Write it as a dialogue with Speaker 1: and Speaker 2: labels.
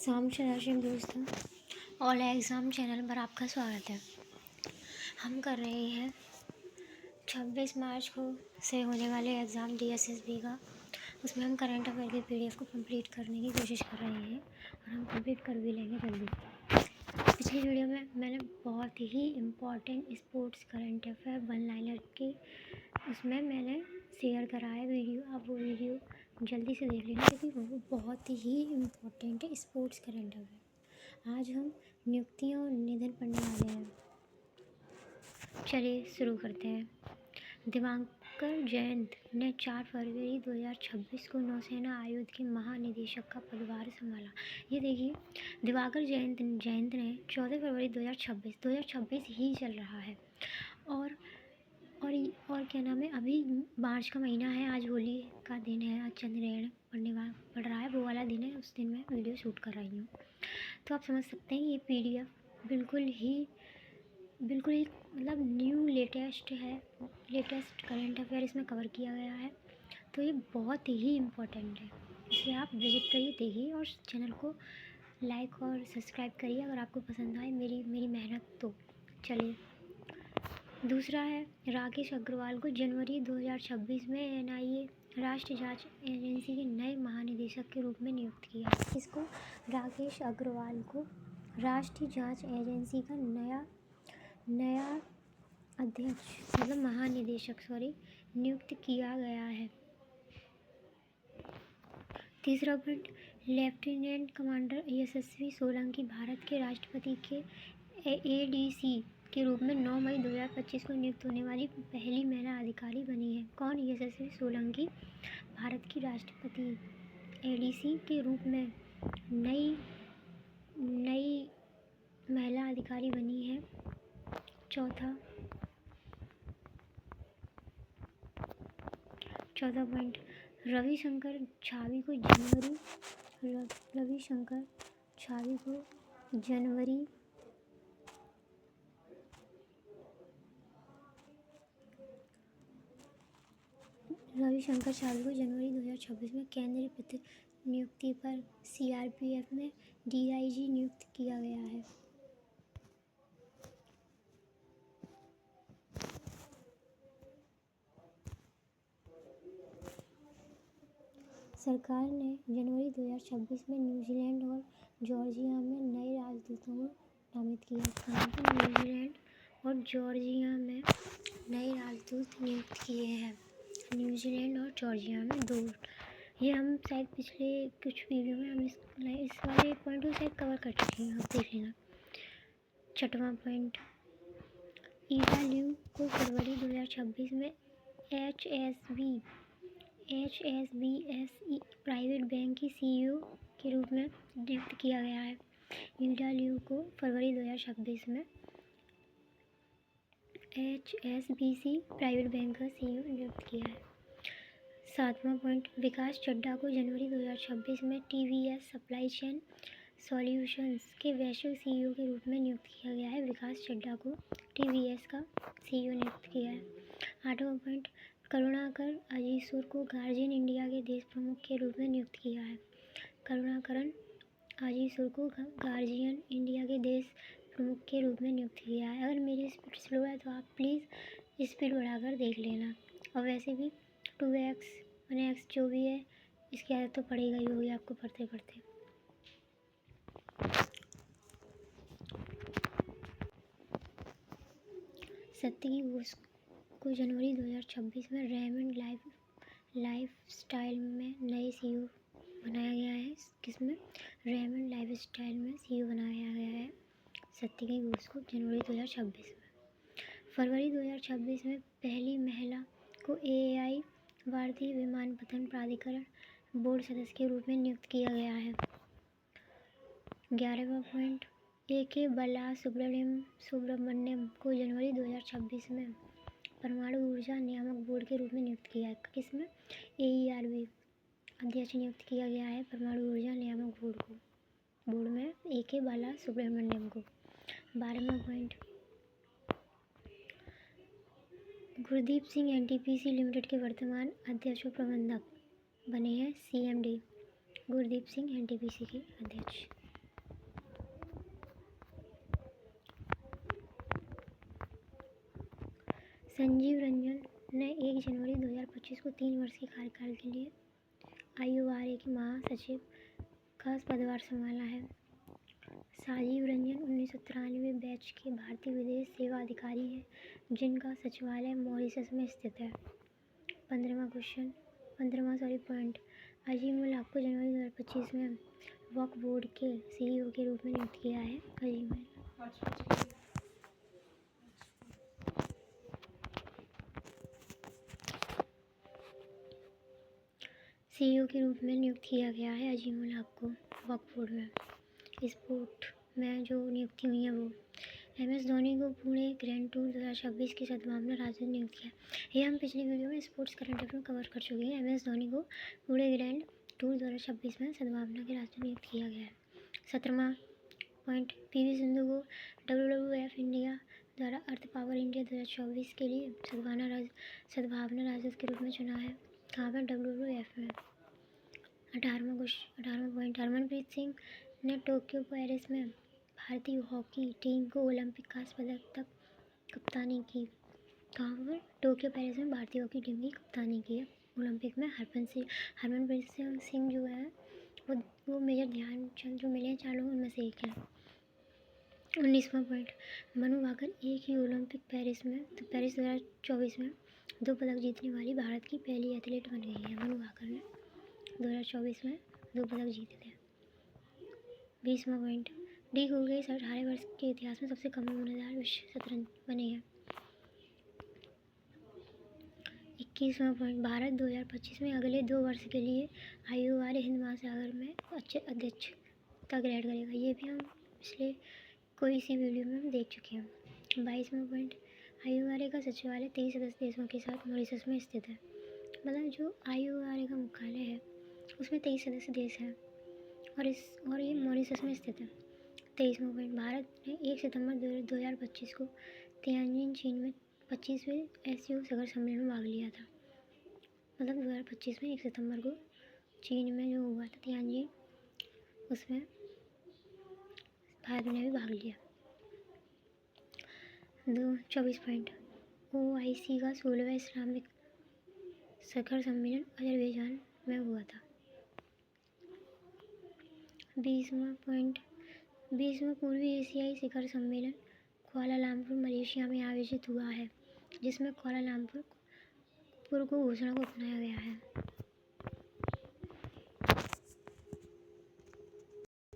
Speaker 1: शाम शराशिम दोस्तों, all exam channel पर आपका स्वागत है। हम कर रहे हैं 26 मार्च को से होने वाले एग्ज़ाम DSSB का। उसमें हम करंट अफेयर की PDF को कंप्लीट करने की कोशिश कर रहे हैं और हम कंप्लीट कर भी लेंगे जल्दी। पिछली वीडियो में मैंने बहुत ही important sports current affair one liner की उसमें मैंने शेयर करा है वीडियो। आप वो वीडियो जल्दी से देख लेना क्योंकि वो बहुत ही इम्पोर्टेंट है स्पोर्ट्स करंट अफेयर। आज हम नियुक्तियाँ और निधन पढ़ने वाले हैं। चलिए शुरू करते हैं। दिवाकर जयंत ने 4 फरवरी 2026 को नौसेना आयुध के महानिदेशक का पदभार संभाला। ये देखिए, दिवाकर जयंत ने 14 फरवरी 2026 ही चल रहा है और क्या नाम है, अभी मार्च का महीना है। आज होली का दिन है, आज चंद्रग्रहण पड़ रहा है, वो वाला दिन है। उस दिन मैं वीडियो शूट कर रही हूँ। तो आप समझ सकते हैं ये PDF बिल्कुल ही मतलब न्यू लेटेस्ट करंट अफेयर इसमें कवर किया गया है। तो ये बहुत ही इम्पोर्टेंट है, इसे आप विजिट करिए, देखिए और चैनल को लाइक और सब्सक्राइब करिए अगर आपको पसंद आए मेरी मेहनत तो। चलिए, दूसरा है, राकेश अग्रवाल को जनवरी 2026 में NIA राष्ट्रीय जांच एजेंसी के नए महानिदेशक के रूप में नियुक्त किया। इसको राकेश अग्रवाल को राष्ट्रीय जांच एजेंसी का नया अध्यक्ष मतलब महानिदेशक नियुक्त किया गया है। तीसरा पॉइंट, लेफ्टिनेंट कमांडर यशस्वी सोलंकी भारत के राष्ट्रपति के ADC के रूप में 9 मई 2025 को नियुक्त होने वाली पहली महिला अधिकारी बनी है। कौन? यशस्वी सोलंकी भारत की राष्ट्रपति ADC के रूप में नई महिला अधिकारी बनी है। चौथा पॉइंट, रविशंकर छावी को जनवरी 2026 में केंद्रीय प्रतिनियुक्ति पर CRPF में DIG नियुक्त किया गया है। सरकार ने जनवरी 2026 में न्यूजीलैंड और जॉर्जिया में नए राजदूतों को नामित किया। न्यूजीलैंड और जॉर्जिया में नए राजदूत नियुक्त किए हैं। न्यूजीलैंड और जॉर्जिया में 2। ये हम शायद पिछले कुछ वीडियो में हम इस वाले पॉइंट को शायद कवर कर चुके हैं, आप देख लेना। छठवां पॉइंट, ईडा ल्यू को फरवरी 2026 में HSBC प्राइवेट बैंक की CEO के रूप में नियुक्त किया गया है। ईडा ल्यू को फरवरी 2026 में HSBC प्राइवेट बैंक का CEO नियुक्त किया है। सातवां पॉइंट, विकास चड्ढा को जनवरी 2026 में TVS सप्लाई चेन सॉल्यूशंस के वैश्विक CEO के रूप में नियुक्त किया गया है। विकास चड्ढा को TVS का CEO नियुक्त किया है। आठवां पॉइंट, करुणाकर अजीसुर को गार्जियन इंडिया के देश प्रमुख के रूप में नियुक्त किया है। करुणाकरण अजीसुर को गार्जियन इंडिया के देश प्रमुख के रूप में नियुक्त किया है। अगर मेरी स्पीड स्लो है तो आप प्लीज़ स्पीड बढ़ाकर देख लेना। और वैसे भी 2x 1x जो भी है इसकी आदत तो पड़ेगा ही होगी आपको पढ़ते पढ़ते। सत्ती घोष को जनवरी 2026 में रेमंड लाइफस्टाइल में नए CEO बनाया गया है। किसमें? रेमंड लाइफस्टाइल में CEO बनाया गया है सत्ती घोष को जनवरी 2026 में। फरवरी 2026 में पहली महिला को AAI भारतीय विमानपत्तन प्राधिकरण बोर्ड सदस्य के रूप में नियुक्त किया गया है। 11वां पॉइंट, AK बाला सुब्रमण्यम को जनवरी 2026 में परमाणु ऊर्जा नियामक बोर्ड के रूप में नियुक्त किया है। किसमें? AERB अध्यक्ष नियुक्त किया गया है परमाणु ऊर्जा नियामक बोर्ड में AK बाला सुब्रमण्यम को। 12वां point, Gurdeep Singh NTPC limited के वर्तमान अध्यक्ष और प्रबंधक बने हैं CMD गुरदीप सिंह NTPC के अध्यक्ष। संजीव रंजन ने 1 जनवरी 2025 को 3 वर्ष के कार्यकाल के लिए IORA के महासचिव का पदभार संभाला है। संजीव रंजन 1993 बैच के भारतीय विदेश सेवा अधिकारी हैं, जिनका सचिवालय मॉरिशस में स्थित है। 15वां पॉइंट, अजीम उल हक को जनवरी 2025 में वक्फ बोर्ड के CEO के रूप में नियुक्त किया है। अजीम CEO के रूप में नियुक्त किया गया है अजीम उल हक को वक्फ बोर्ड में। स्पोर्ट में जो नियुक्ति हुई है वो MS धोनी को पुणे ग्रैंड टूर 2026 की सद्भावना राजदूत नियुक्त किया। ये हम पिछली वीडियो में स्पोर्ट्स करंट अफेयर कवर कर चुके हैं। MS धोनी को पुणे ग्रैंड टूर 2026 में सद्भावना के राजदूत नियुक्त किया गया है। 17वां पॉइंट, PV सिंधु को WWF इंडिया द्वारा अर्थ पावर इंडिया 2024 के लिए सद्भावना राजदूत के रूप में चुना है। कहाँ पर? WWF में। 18वां पॉइंट, हरमनप्रीत सिंह ने टोक्यो पेरिस में भारतीय हॉकी टीम को ओलंपिक कांस्य पदक तक कप्तानी की। कहाँ पर? टोक्यो पेरिस में भारतीय हॉकी टीम की कप्तानी की है ओलंपिक में। हरमनप्रीत सिंह जो है वो मेजर ध्यानचंद जो मिले हैं 4 लोगों उनमें से एक है। 19वां पॉइंट, मनु भाकर एक ही ओलंपिक पेरिस 2024 में 2 पदक जीतने वाली भारत की पहली एथलीट बन गई है। मनु भाकर ने 2024 में 2 पदक जीते थे। 20वां पॉइंट, डी कोगई 18 वर्ष के इतिहास में सबसे कम उम्रदार विश्व शतरंज बने हैं। 21वां पॉइंट, भारत 2025 में अगले 2 वर्ष के लिए IORA हिंद महासागर में अध्यक्षता ग्रहण करेगा। ये भी हम पिछले कोई सी वीडियो में हम देख चुके हैं। 22वां पॉइंट, IORA का सचिवालय 23 सदस्य देशों के साथ मॉरिशस में स्थित है। मतलब जो IORA का मुख्यालय है उसमें 23 सदस्य देश हैं और ये मॉरिशस में स्थित है। 23वां पॉइंट, भारत ने 1 सितंबर 2025 को तियानजिन चीन में 25वें SCO शिखर सम्मेलन में भाग लिया था। मतलब 2025 में 1 सितंबर को चीन में जो हुआ था तियानजिन, उसमें भारत ने भी भाग लिया। 24 पॉइंट, OIC का 16वां इस्लामिक शिखर सम्मेलन अजरबैजान में हुआ था। 20वां पॉइंट, 20वां पूर्वी एशियाई शिखर सम्मेलन कुआलालंपुर मलेशिया में आयोजित हुआ है, जिसमें कुआलालंपुर को घोषणा को अपनाया गया है।